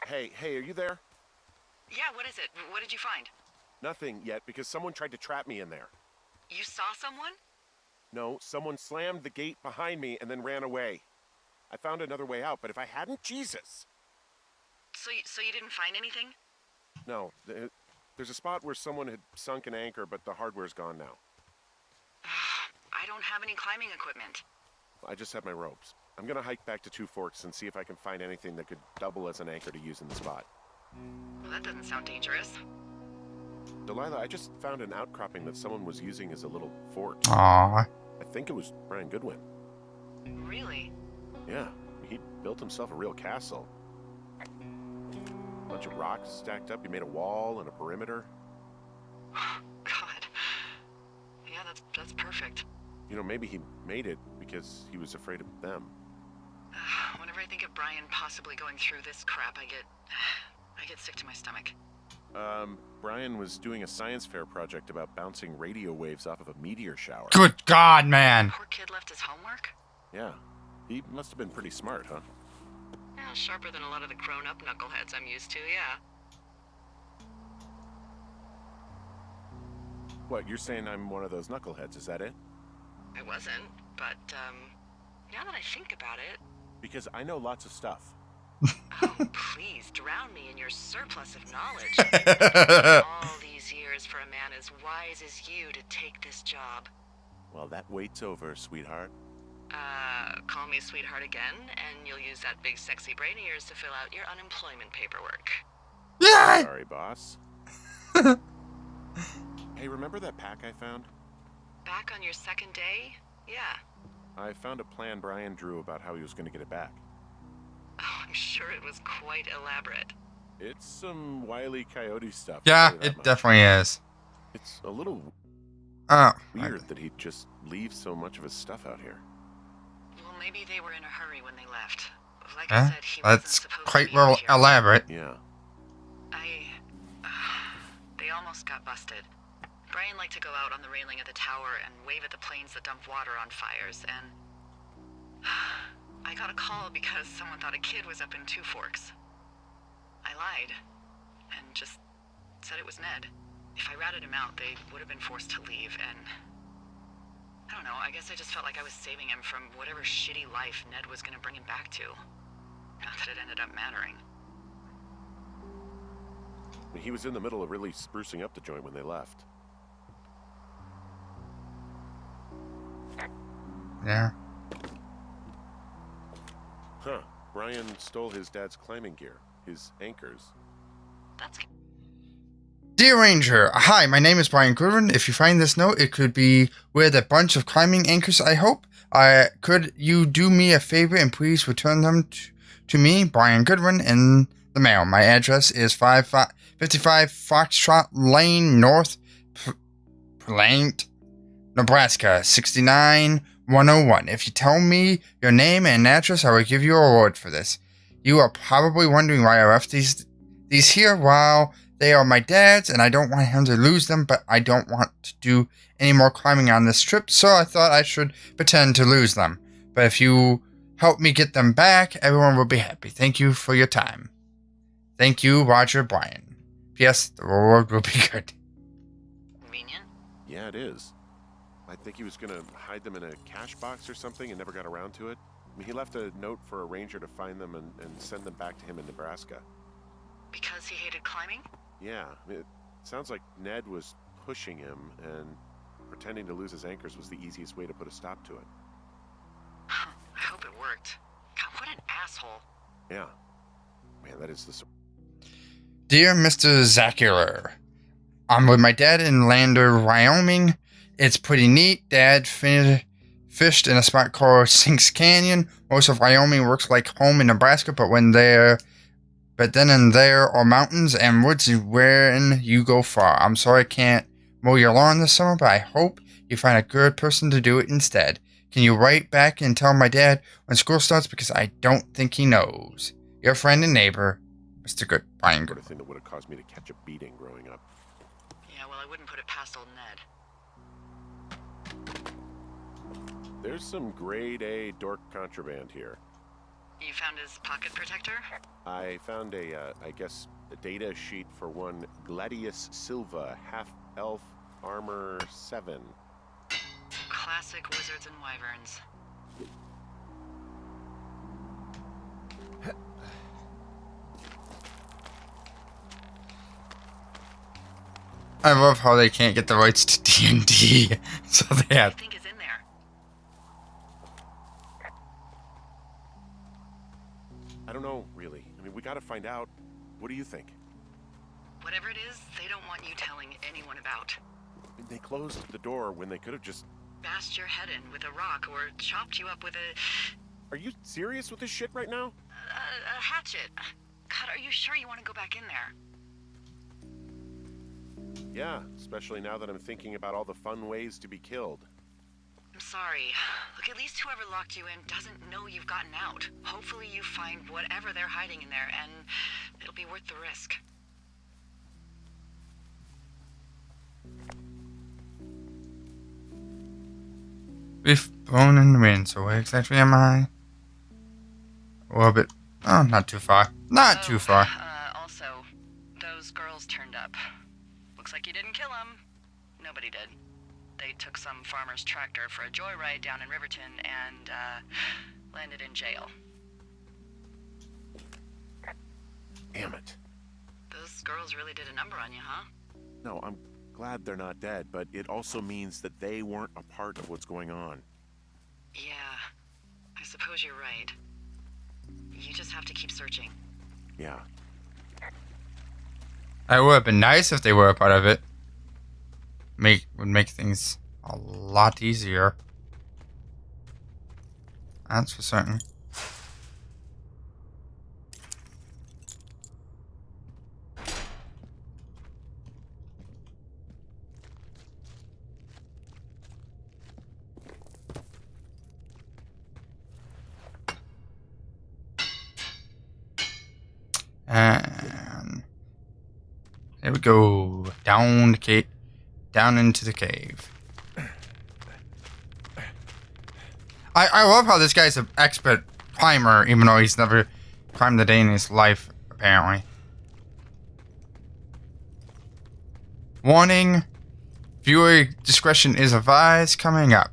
Hey, are you there? Yeah, what is it? What did you find? Nothing yet, because someone tried to trap me in there. You saw someone? No, someone slammed the gate behind me and then ran away. I found another way out, but if I hadn't, Jesus! So you didn't find anything? No, there's a spot where someone had sunk an anchor, but the hardware's gone now. I don't have any climbing equipment. I just have my ropes. I'm gonna hike back to Two Forks and see if I can find anything that could double as an anchor to use in the spot. Well, that doesn't sound dangerous. Delilah, I just found an outcropping that someone was using as a little fort. Aww. I think it was Brian Goodwin. Really? Yeah, he built himself a real castle. Bunch of rocks stacked up. He made a wall and a perimeter. God. Yeah, that's perfect. You know, maybe he made it because he was afraid of them. Whenever I think of Brian possibly going through this crap, I get sick to my stomach. Brian was doing a science fair project about bouncing radio waves off of a meteor shower. Good God, man. Poor kid left his homework? Yeah. He must have been pretty smart, huh? Yeah, sharper than a lot of the grown-up knuckleheads I'm used to, yeah. What, you're saying I'm one of those knuckleheads, is that it? I wasn't, but, now that I think about it... Because I know lots of stuff. Oh, please, drown me in your surplus of knowledge. All these years for a man as wise as you to take this job. Well, that wait's over, sweetheart. Call me sweetheart again, and you'll use that big sexy brain of yours to fill out your unemployment paperwork. Yeah. Sorry, boss. Hey, remember that pack I found? Back on your second day? Yeah. I found a plan Brian drew about how he was going to get it back. Oh, I'm sure it was quite elaborate. It's some Wile E. Coyote stuff. Yeah, it definitely is. It's a little weird that he'd just leave so much of his stuff out here. Well, maybe they were in a hurry when they left. Like I said, he wasn't That's supposed quite to be well here. elaborate. Yeah. They almost got busted. Brian liked to go out on the railing of the tower and wave at the planes that dump water on fires, and... I got a call because someone thought a kid was up in Two Forks. I lied, and just said it was Ned. If I ratted him out, they would have been forced to leave, and... I don't know, I guess I just felt like I was saving him from whatever shitty life Ned was gonna bring him back to. Not that it ended up mattering. He was in the middle of really sprucing up the joint when they left. Yeah. Huh. Brian stole his dad's climbing gear. His anchors. That's... Dear Ranger, hi, my name is Brian Goodwin. If you find this note, it could be with a bunch of climbing anchors, I hope. Could you do me a favor and please return them to me, Brian Goodwin, in the mail? My address is 55 Foxtrot Lane, North Plaint, Nebraska, 69101. If you tell me your name and address, I will give you a reward for this. You are probably wondering why I left these here. While they are my dad's, and I don't want him to lose them, but I don't want to do any more climbing on this trip, so I thought I should pretend to lose them. But if you help me get them back, everyone will be happy. Thank you for your time. Thank you, Roger Bryan. P.S. The reward will be good. Convenient? Yeah, it is. I think he was gonna hide them in a cash box or something and never got around to it. I mean, he left a note for a ranger to find them and send them back to him in Nebraska. Because he hated climbing? Yeah, I mean, it sounds like Ned was pushing him, and pretending to lose his anchors was the easiest way to put a stop to it. I hope it worked. God, what an asshole. Yeah. Man, that is the... Dear Mr. Zachuler, I'm with my dad in Lander, Wyoming. It's pretty neat. Dad fished in a spot called Sinks Canyon. Most of Wyoming works like home in Nebraska, but then and there are mountains and woods wherein you go far. I'm sorry I can't mow your lawn this summer, but I hope you find a good person to do it instead. Can you write back and tell my dad when school starts, because I don't think he knows. Your friend and neighbor, Mr. Brian Sort of thing that would have caused me to catch a beating growing up. Yeah, well, I wouldn't put it past old Ned. There's some grade A dork contraband here. You found his pocket protector? I found I guess, a data sheet for one Gladius Silva, half-elf, armor 7. Classic wizards and wyverns. I love how they can't get the rights to D&D, so they What do you have. think is in there? I don't know, really. I mean, we gotta find out. What do you think? Whatever it is, they don't want you telling anyone about. I mean, they closed the door when they could have just... Bashed your head in with a rock or chopped you up with Are you serious with this shit right now? a hatchet. God, are you sure you want to go back in there? Yeah, especially now that I'm thinking about all the fun ways to be killed. I'm sorry. Look, at least whoever locked you in doesn't know you've gotten out. Hopefully you find whatever they're hiding in there, and it'll be worth the risk. We've blown in the wind, so where exactly am I? A little bit. Oh, not too far. Not too far. Also, those girls turned up. Looks like you didn't kill them. Nobody did. They took some farmer's tractor for a joyride down in Riverton and, landed in jail. Damn it. Those girls really did a number on you, huh? No, I'm glad they're not dead, but it also means that they weren't a part of what's going on. Yeah, I suppose you're right. You just have to keep searching. Yeah. It would have been nice if they were a part of it. Would make things a lot easier. That's for certain. And there we go. Down the cave. Down into the cave. I love how this guy's an expert climber, even though he's never climbed a day in his life, apparently. Warning. Viewer discretion is advised coming up.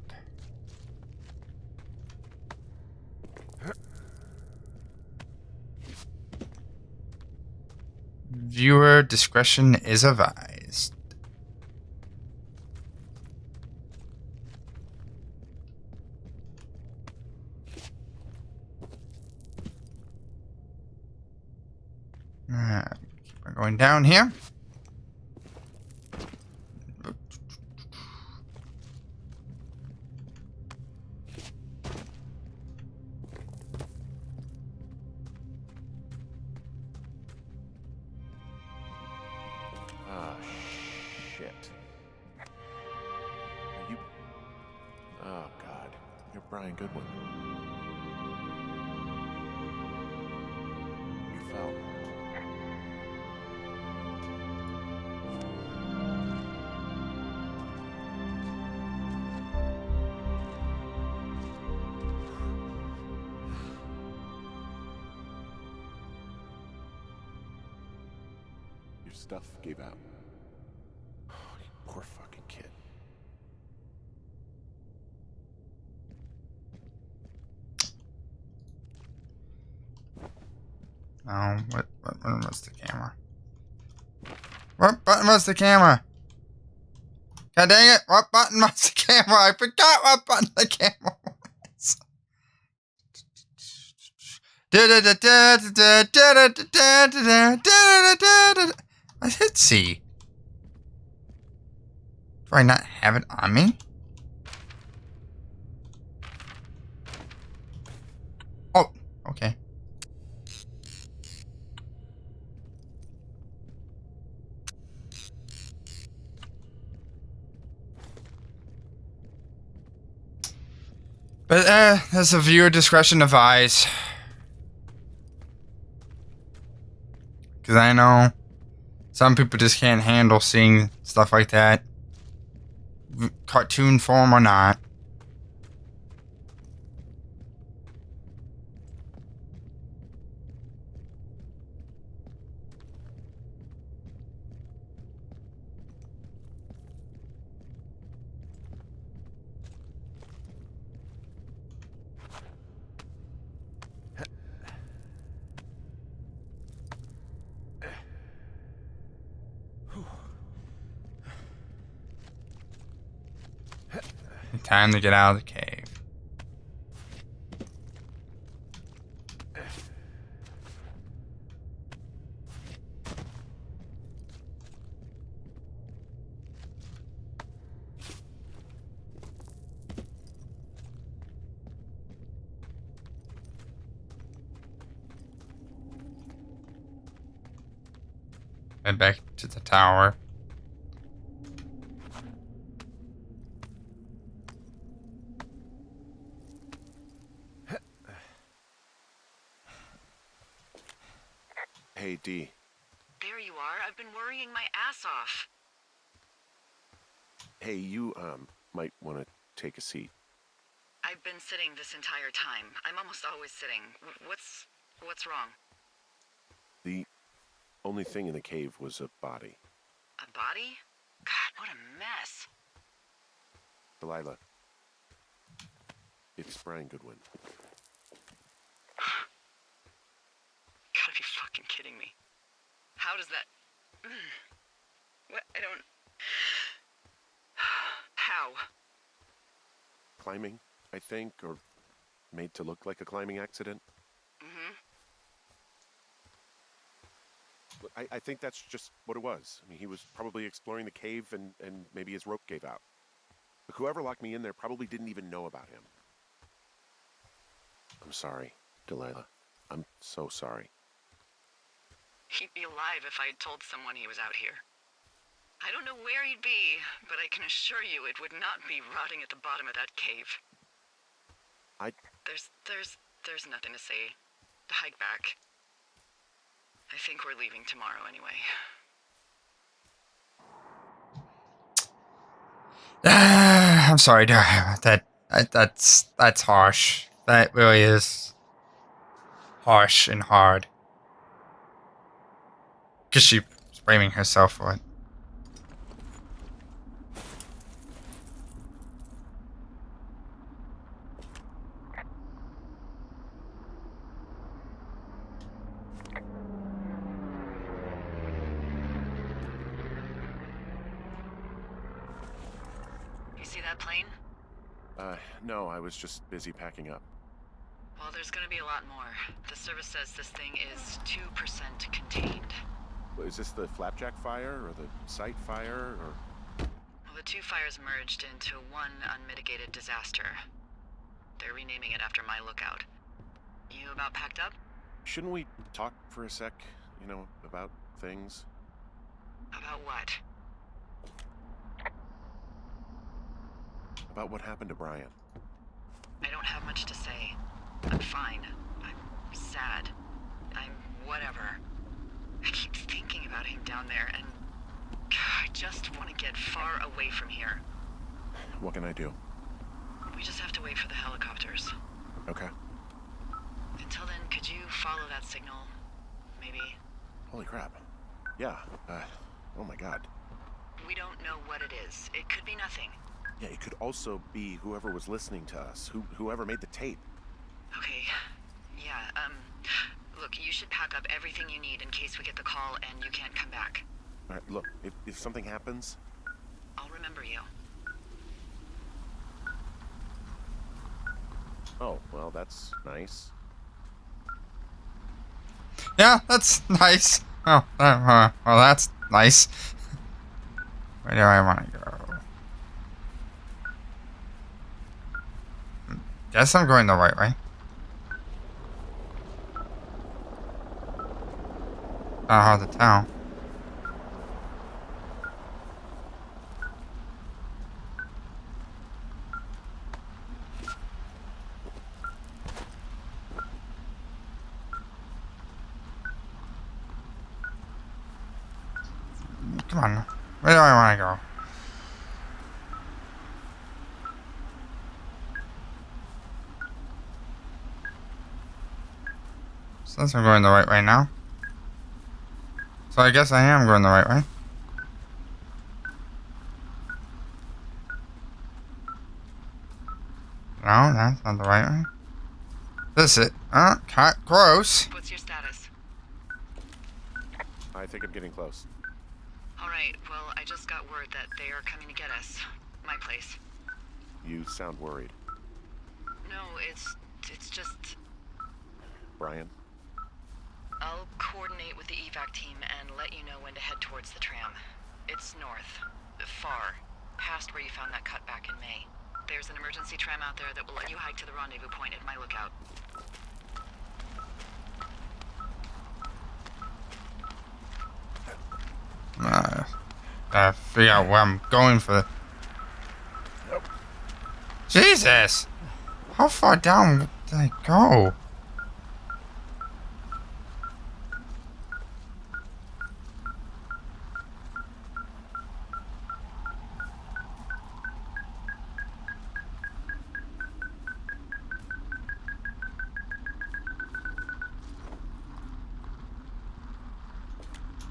Viewer discretion is advised. We're going down here. Ah, shit. Are you... Oh, God. You're Brian Goodwin. You fell. Your stuff gave out. Oh, you poor fucking kid. Oh, what button was the camera? What button was the camera? God dang it, what button was the camera? I forgot what button the camera was. I hit C. Do I not have it on me? Oh, okay. But there's a viewer discretion advised. Because I know some people just can't handle seeing stuff like that. Cartoon form or not. time to get out of the cave. Head back to the tower. Hey, D. There you are. I've been worrying my ass off. Hey, you, might want to take a seat. I've been sitting this entire time. I'm almost always sitting. What's wrong? The only thing in the cave was a body. A body? God, what a mess. Delilah. It's Brian Goodwin. Gotta be fucking kidding me. How does that... What? I don't... How? Climbing, I think, or made to look like a climbing accident. Mm-hmm. I think that's just what it was. I mean, he was probably exploring the cave and maybe his rope gave out. But whoever locked me in there probably didn't even know about him. I'm sorry, Delilah. I'm so sorry. He'd be alive if I had told someone he was out here. I don't know where he'd be, but I can assure you it would not be rotting at the bottom of that cave. There's nothing to say. Hike back. I think we're leaving tomorrow anyway. I'm sorry, that's harsh. That really is harsh and hard. Because she's blaming herself for it. You see that plane? No, I was just busy packing up. Well, there's gonna be a lot more. The service says this thing is 2% contained. Is this the Flapjack fire, or the site fire, or...? Well, the two fires merged into one unmitigated disaster. They're renaming it after my lookout. You about packed up? Shouldn't we talk for a sec, you know, about things? About what? About what happened to Brian. I don't have much to say. I'm fine. I'm sad. I'm whatever. I keep thinking about him down there, and I just want to get far away from here. What can I do? We just have to wait for the helicopters. Okay. Until then, could you follow that signal? Maybe? Holy crap. Yeah, oh my god. We don't know what it is. It could be nothing. Yeah, it could also be whoever was listening to us, whoever made the tape. Okay. Yeah, look, you should pack up everything you need in case we get the call and you can't come back. All right, look, if something happens... I'll remember you. Oh, well, that's nice. Yeah, that's nice. Oh, well, that's nice. Where do I want to go? Guess I'm going the right way. Not hard to tell. Come on. Where do I want to go? So that's I'm going the right way now. So I guess I am going the right way. No, that's not the right way. This is it. Gross. What's your status? I think I'm getting close. All right, well, I just got word that they are coming to get us. My place. You sound worried. No, it's just... Brian? I'll coordinate with the evac team and let you know when to head towards the tram. It's north. Far. Past where you found that cut back in May. There's an emergency tram out there that will let you hike to the rendezvous point at my lookout. Gotta figure out where I'm going for. Jesus! How far down did I go?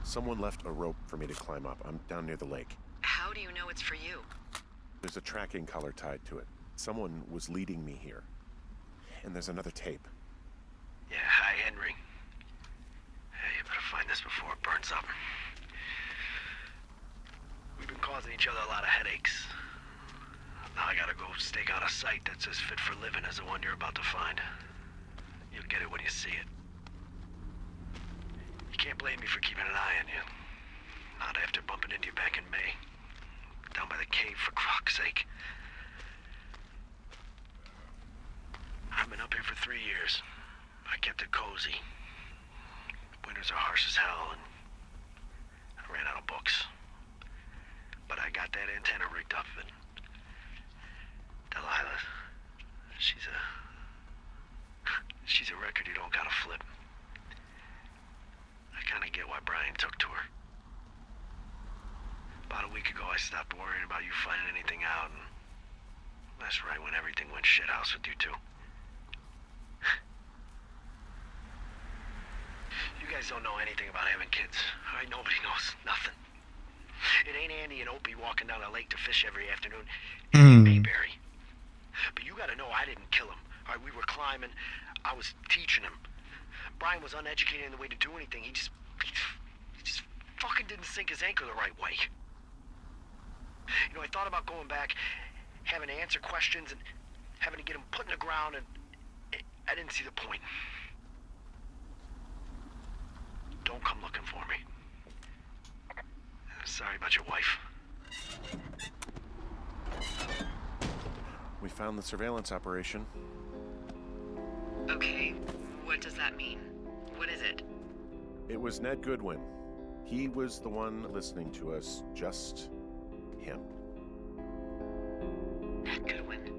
Someone left a rope for me to climb up. I'm down near the lake. How do you know it's for you? There's a tracking collar tied to it. Someone was leading me here. And there's another tape. Yeah, hi, Henry. Hey, you better find this before it burns up. We've been causing each other a lot of headaches. Now I gotta go stake out a site that's as fit for living as the one you're about to find. You'll get it when you see it. You can't blame me for keeping an eye on you. Not after bumping into you back in May. Down by the cave, for croc's sake. I've been up here for 3 years. I kept it cozy. Winters are harsh as hell, and I ran out of books. But I got that antenna rigged up, and Delilah, she's a record you don't gotta flip. I kinda get why Brian took to her. About a week ago, I stopped worrying about you finding anything out, and that's right when everything went shithouse with you two. You guys don't know anything about having kids. All right, nobody knows nothing. It ain't Andy and Opie walking down the lake to fish every afternoon. It ain't Mayberry. But you gotta know I didn't kill him. All right, we were climbing. I was teaching him. Brian was uneducated in the way to do anything. He just fucking didn't sink his anchor the right way. You know, I thought about going back, having to answer questions, and having to get him put in the ground, and I didn't see the point. Don't come looking for me. Sorry about your wife. We found the surveillance operation. Okay, what does that mean? What is it? It was Ned Goodwin. He was the one listening to us, just him. Ned Goodwin.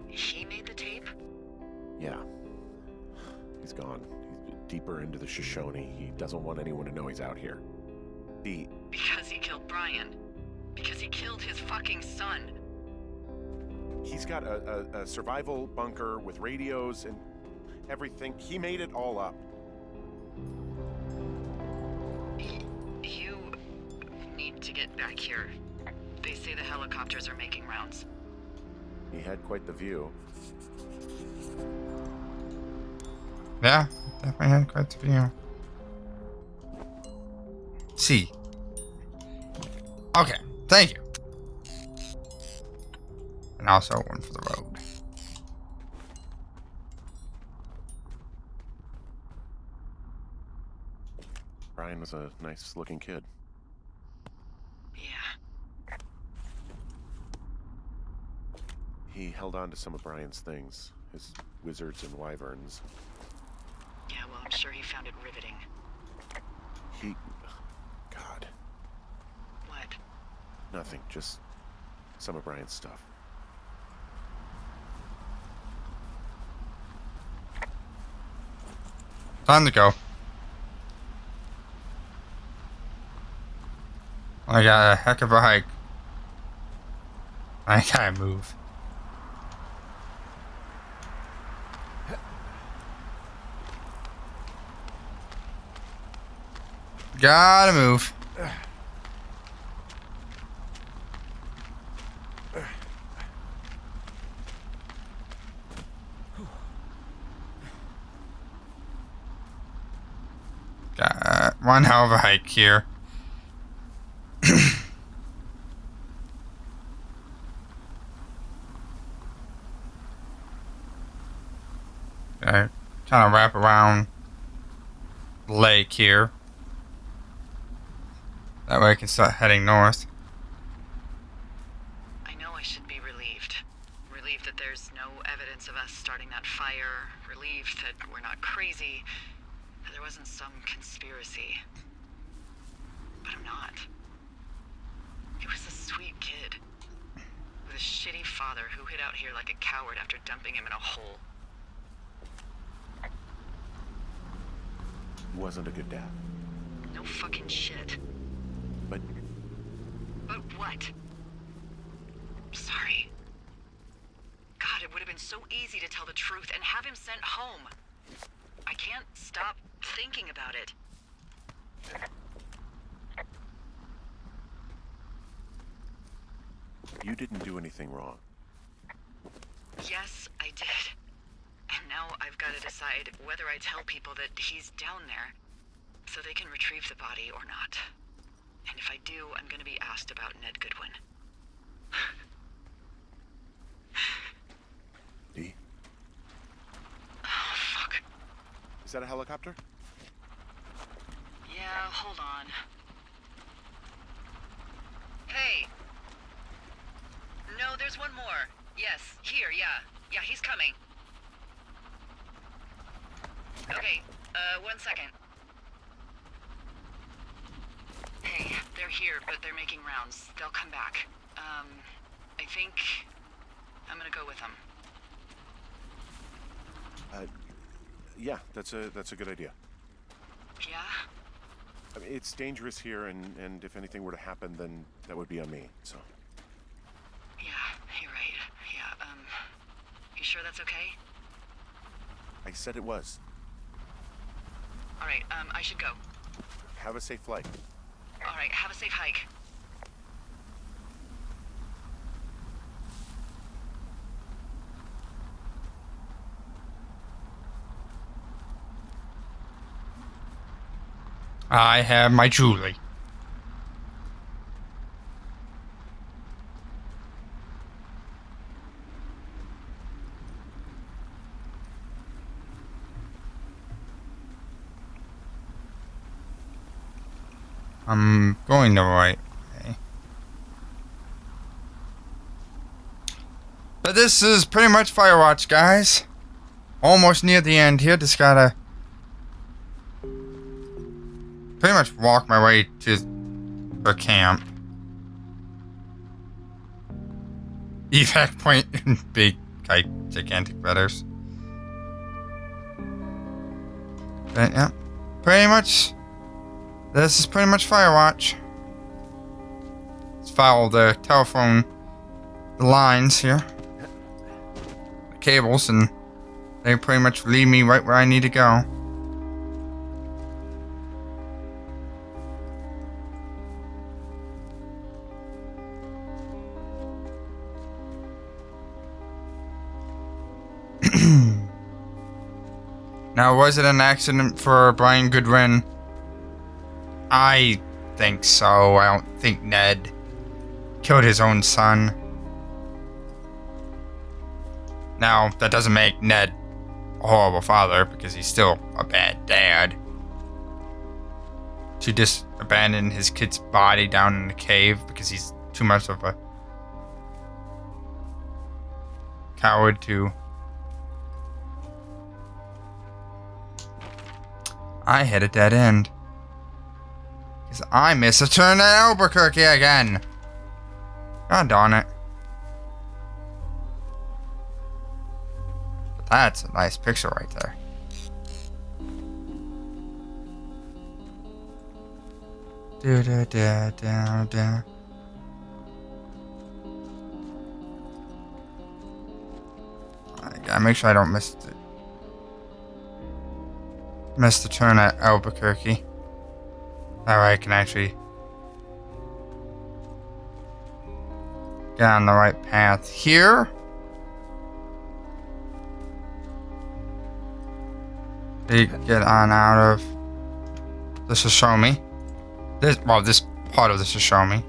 He made the tape? Yeah. He's gone. He's deeper into the Shoshone. He doesn't want anyone to know he's out here. Because he killed Brian. Because he killed his fucking son. He's got a survival bunker with radios and everything. He made it all up. You need to get back here. They say the helicopters are making rounds. He had quite the view. Yeah, definitely had quite the view. See. Okay, thank you. And also one for the road. Brian was a nice looking kid. Yeah. He held on to some of Brian's things. His wizards and wyverns. Yeah, well, I'm sure he found it riveting. God. What? Nothing, just some of Brian's stuff. Time to go. I got a heck of a hike. I gotta move. Gotta move. Got one hell of a hike here. Kind of wrap around the lake here. That way I can start heading north. I know I should be relieved. Relieved that there's no evidence of us starting that fire. Relieved that we're not crazy. That there wasn't some conspiracy. But I'm not. He was a sweet kid. With a shitty father who hid out here like a coward after dumping him in a hole. He wasn't a good dad. No fucking shit. But But what? Sorry. God, it would have been so easy to tell the truth and have him sent home. I can't stop thinking about it. you didn't do anything wrong. Yes, I did. And now I've got to decide whether I tell people that he's down there so they can retrieve the body or not. And if I do, I'm going to be asked about Ned Goodwin. Dee? Oh, fuck. Is that a helicopter? Yeah, hold on. Hey. No, there's one more. Yes, here, yeah. Yeah, he's coming. Okay, 1 second. Hey, they're here, but they're making rounds. They'll come back. I think I'm gonna go with them. Yeah, that's a good idea. Yeah? I mean, it's dangerous here, and if anything were to happen, then that would be on me, so. Yeah, you're right. Yeah, you sure that's okay? I said it was. Alright, I should go. Have a safe flight. Alright, have a safe hike. I have my Julie. I'm going the right way. But this is pretty much Firewatch, guys. Almost near the end here. Just gotta pretty much walk my way to the camp. Evac point in big, gigantic letters. But yeah, pretty much. This is pretty much Firewatch. Let's follow the telephone, the lines here, the cables, and they pretty much lead me right where I need to go. Now, was it an accident for Brian Goodwin? I think so. I don't think Ned killed his own son. Now, that doesn't make Ned a horrible father, because he's still a bad dad. To just abandon his kid's body down in the cave because he's too much of a coward to... I hit a dead end. Because I missed a turn at Albuquerque again. God darn it. But that's a nice picture right there. Do-do-do-do-do. I gotta make sure I don't miss the turn at Albuquerque. That way I can actually get on the right path here. Get on out of the Shoshone. This part of the Shoshone.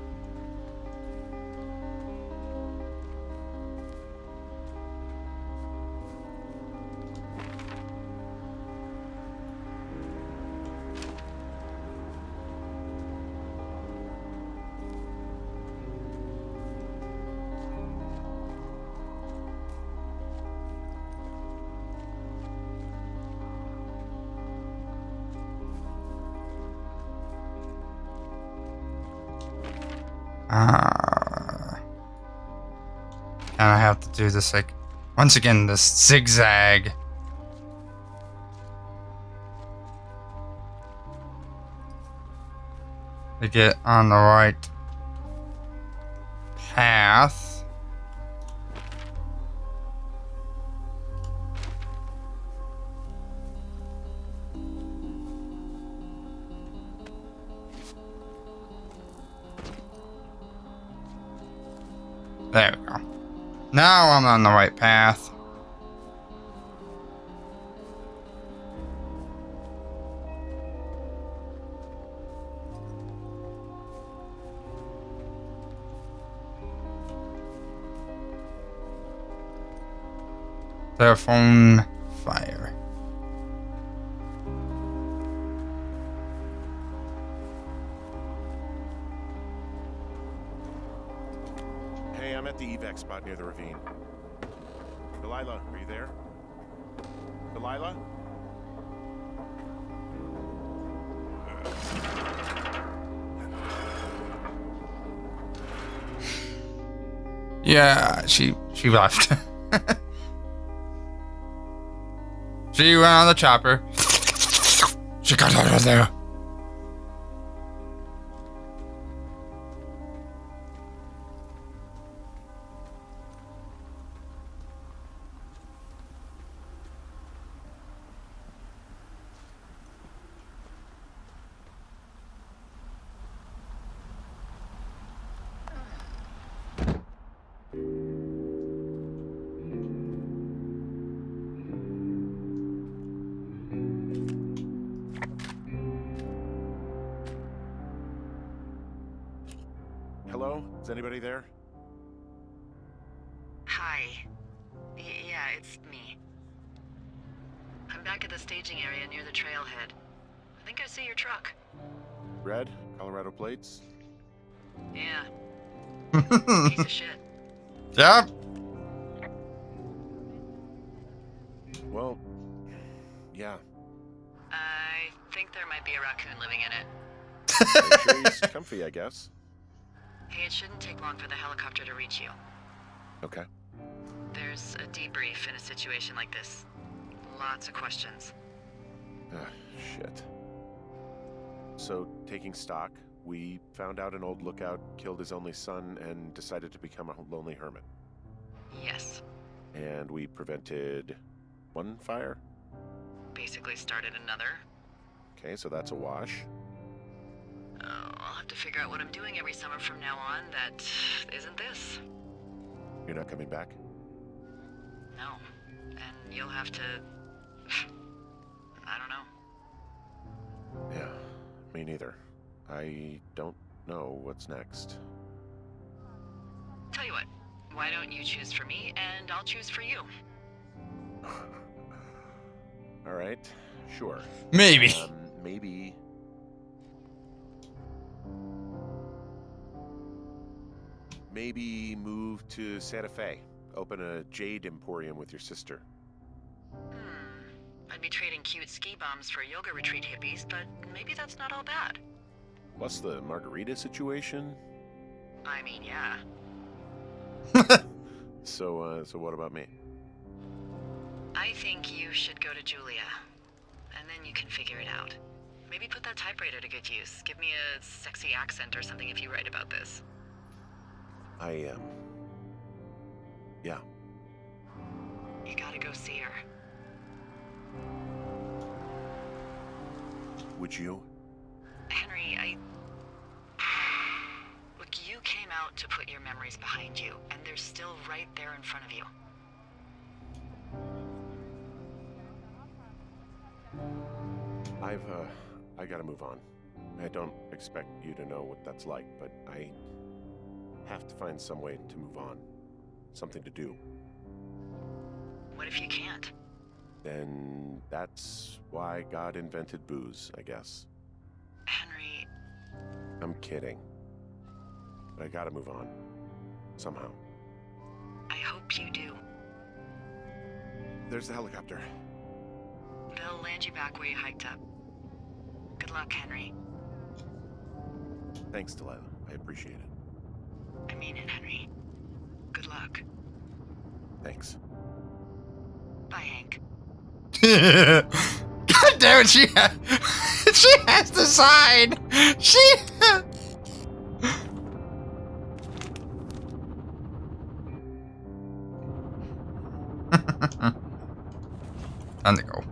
And I have to do this, like, once again, this zigzag. To get on the right path. There we go. Now I'm on the right path. Telephone fire. Hey, I'm at the evac spot near the ravine. Delilah, are you there? Delilah? Yeah, she left. She went on the chopper. She got out of there. Hello? Is anybody there? Hi. Yeah, it's me. I'm back at the staging area near the trailhead. I think I see your truck. Red? Colorado plates? Yeah. Piece of shit. Yep. Well, yeah. I think there might be a raccoon living in it. Make sure he's comfy, I guess. Hey, it shouldn't take long for the helicopter to reach you. Okay. There's a debrief in a situation like this. Lots of questions. Shit. So, taking stock, we found out an old lookout killed his only son and decided to become a lonely hermit. Yes. And we prevented one fire? Basically started another. Okay, so that's a wash. Oh, I'll have to figure out what I'm doing every summer from now on that isn't this. You're not coming back? No. And you'll have to... I don't know. Yeah, me neither. I don't know what's next. Tell you what, why don't you choose for me and I'll choose for you? All right, sure. Maybe. Maybe... Maybe move to Santa Fe. Open a jade emporium with your sister. I'd be trading cute ski bums for yoga retreat hippies, but maybe that's not all bad. Plus the margarita situation. I mean, yeah. So what about me? I think you should go to Julia, and then you can figure it out. Maybe put that typewriter to good use. Give me a sexy accent or something if you write about this. Yeah. You gotta go see her. Would you? Henry, Look, you came out to put your memories behind you, and they're still right there in front of you. I gotta move on. I don't expect you to know what that's like, but I have to find some way to move on. Something to do. What if you can't? Then that's why God invented booze, I guess. Henry... I'm kidding. But I gotta move on. Somehow. I hope you do. There's the helicopter. They'll land you back where you hiked up. Good luck, Henry. Thanks, Delilah. I appreciate it. I mean it, Henry. Good luck. Thanks. Bye, Hank. God damn it, she has to sign. She. Time to go.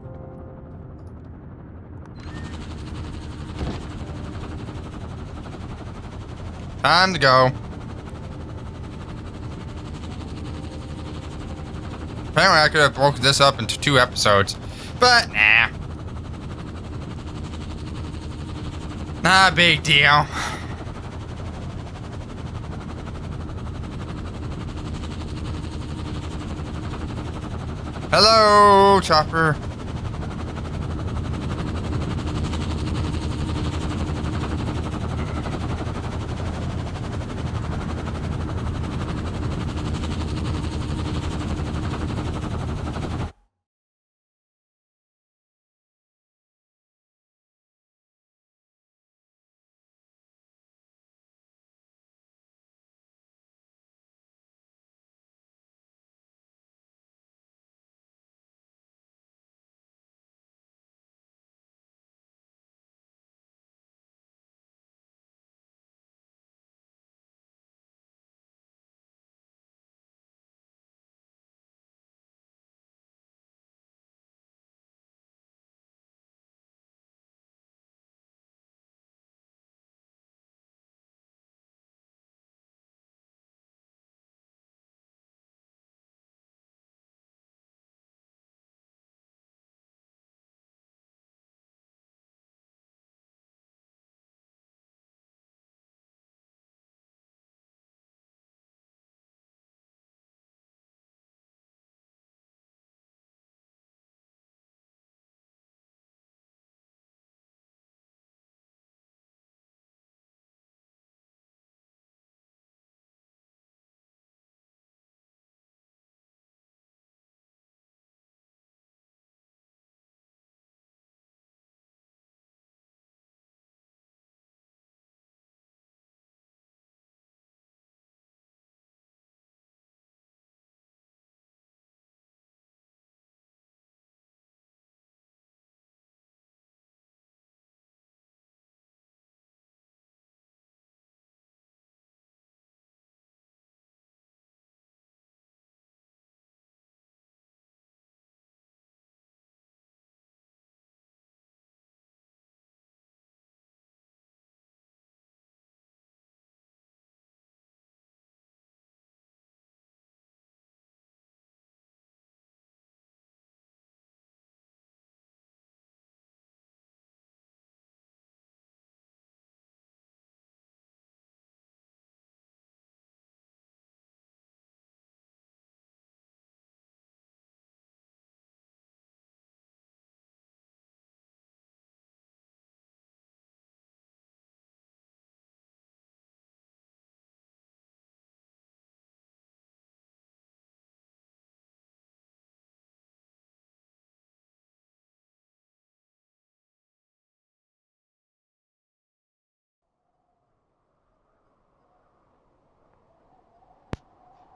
Time to go. Apparently I could have broken this up into 2 episodes, but nah. Not a big deal. Hello, Chopper.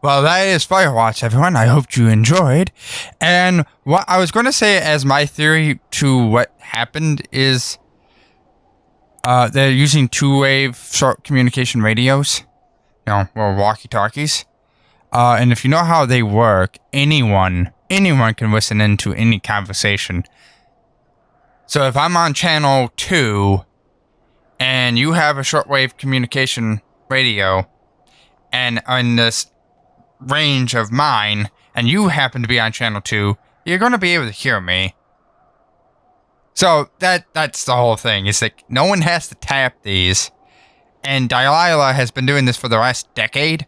Well, that is Firewatch, everyone. I hope you enjoyed. And what I was going to say as my theory to what happened is they're using two-wave short communication radios, or walkie-talkies. And if you know how they work, anyone can listen into any conversation. So if I'm on channel 2 and you have a shortwave communication radio and on this range of mine, and you happen to be on channel 2, you're going to be able to hear me. So that's the whole thing. It's like no one has to tap these, and Delilah has been doing this for the last decade.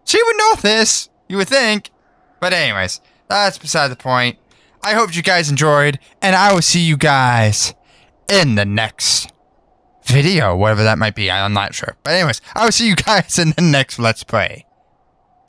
She would know this, you would think. But anyways, that's beside the point. I hope you guys enjoyed, and I will see you guys in the next video, whatever that might be. I'm not sure. But anyways, I will see you guys in the next Let's Play.